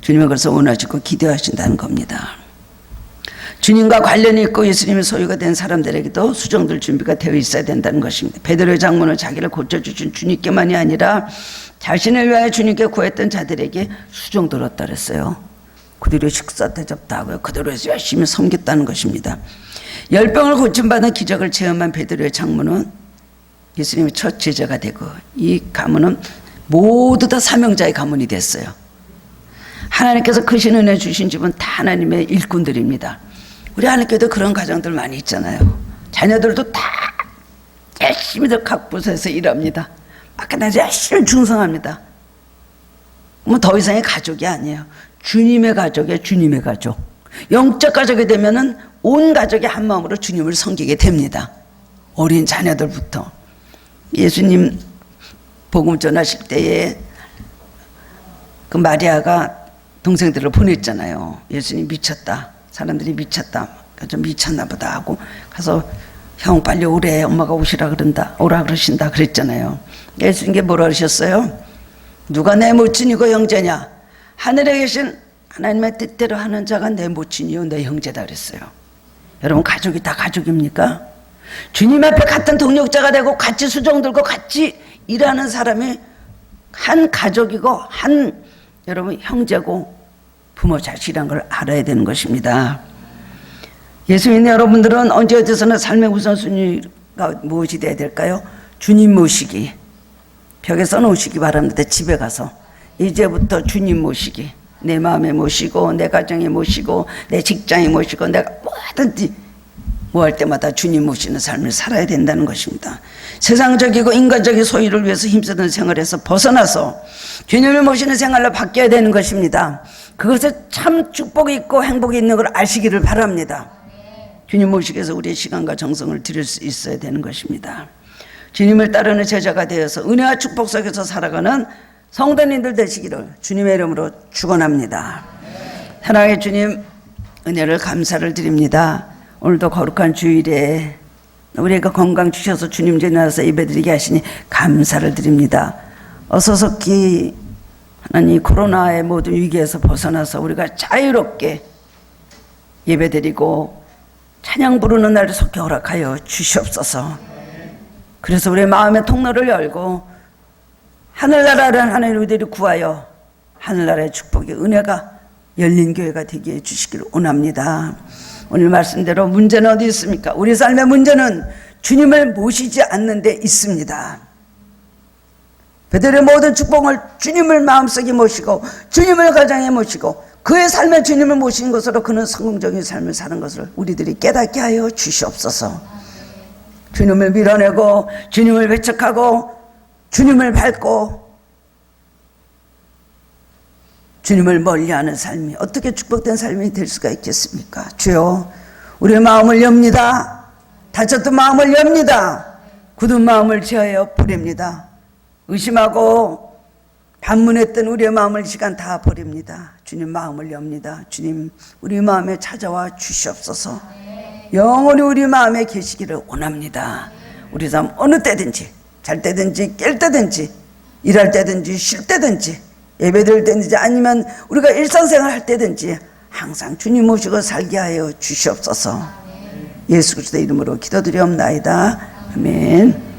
주님은 그래서 원하시고 기대하신다는 겁니다. 주님과 관련이 있고 예수님의 소유가 된 사람들에게도 수종들 준비가 되어 있어야 된다는 것입니다. 베드로의 장모는 자기를 고쳐주신 주님께만이 아니라 자신을 위하여 주님께 구했던 자들에게 수종들었다 그랬어요. 그들의 식사 대접도 하고요. 그대로 열심히 섬겼다는 것입니다. 열병을 고침받은 기적을 체험한 베드로의 장모는 예수님의 첫 제자가 되고 이 가문은 모두 다 사명자의 가문이 됐어요. 하나님께서 크신 은혜 주신 집은 다 하나님의 일꾼들입니다. 우리 하나님께도 그런 가정들 많이 있잖아요. 자녀들도 다 열심히들 각 부서에서 일합니다. 막나서 열심히 충성합니다. 뭐 더 이상의 가족이 아니에요. 주님의 가족이에요. 주님의 가족. 영적 가족이 되면은 온 가족이 한 마음으로 주님을 섬기게 됩니다. 어린 자녀들부터. 예수님 복음 전하실 때에 그 마리아가 동생들을 보냈잖아요. 예수님 미쳤다. 사람들이 미쳤다. 좀 미쳤나 보다 하고 가서 형 빨리 오래. 엄마가 오시라 그런다. 오라 그러신다 그랬잖아요. 예수님께 뭐라 그러셨어요? 누가 내 모친이고 형제냐? 하늘에 계신 하나님의 뜻대로 하는 자가 내 모친이요 내 형제다 그랬어요. 여러분 가족이 다 가족입니까? 주님 앞에 같은 동력자가 되고 같이 수종 들고 같이 일하는 사람이 한 가족이고 한 여러분 형제고 부모 자식이란 걸 알아야 되는 것입니다. 예수 믿는 여러분들은 언제 어디서나 삶의 우선순위가 무엇이 돼야 될까요? 주님 모시기. 벽에 써놓으시기 바랍니다. 집에 가서 이제부터 주님 모시기. 내 마음에 모시고 내 가정에 모시고 내 직장에 모시고 내가 뭐든지 뭐 할 때마다 주님 모시는 삶을 살아야 된다는 것입니다. 세상적이고 인간적인 소유를 위해서 힘쓰는 생활에서 벗어나서 주님을 모시는 생활로 바뀌어야 되는 것입니다. 그것에 참 축복이 있고 행복이 있는 걸 아시기를 바랍니다. 주님 모시기 위해서 우리의 시간과 정성을 드릴 수 있어야 되는 것입니다. 주님을 따르는 제자가 되어서 은혜와 축복 속에서 살아가는 성도님들 되시기를 주님의 이름으로 축원합니다. 사랑의 주님, 은혜를 감사를 드립니다. 오늘도 거룩한 주일에 우리가 건강 주셔서 주님 전에 나와서 예배드리게 하시니 감사를 드립니다. 어서석히 하나님 코로나의 모든 위기에서 벗어나서 우리가 자유롭게 예배드리고 찬양 부르는 날을 속히 허락하여 주시옵소서. 그래서 우리의 마음의 통로를 열고 하늘나라를 하나님 우리들이 구하여 하늘나라의 축복의 은혜가 열린 교회가 되게 해주시기를 원합니다. 오늘 말씀대로 문제는 어디 있습니까? 우리 삶의 문제는 주님을 모시지 않는 데 있습니다. 베드로의 모든 축복을 주님을 마음속에 모시고 주님을 가정에 모시고 그의 삶에 주님을 모시는 것으로 그는 성공적인 삶을 사는 것을 우리들이 깨닫게 하여 주시옵소서. 주님을 밀어내고 주님을 배척하고 주님을 밟고 주님을 멀리하는 삶이 어떻게 축복된 삶이 될 수가 있겠습니까? 주여, 우리의 마음을 엽니다. 다쳤던 마음을 엽니다. 굳은 마음을 제하여 버립니다. 의심하고 반문했던 우리의 마음을 이 시간 다 버립니다. 주님 마음을 엽니다. 주님 우리 마음에 찾아와 주시옵소서. 영원히 우리 마음에 계시기를 원합니다. 우리 삶 어느 때든지 잘 때든지 깰 때든지 일할 때든지 쉴 때든지 예배드릴 때든지 아니면 우리가 일상생활 할 때든지 항상 주님 모시고 살게 하여 주시옵소서. 예수 그리스도의 이름으로 기도드리옵나이다. 아멘.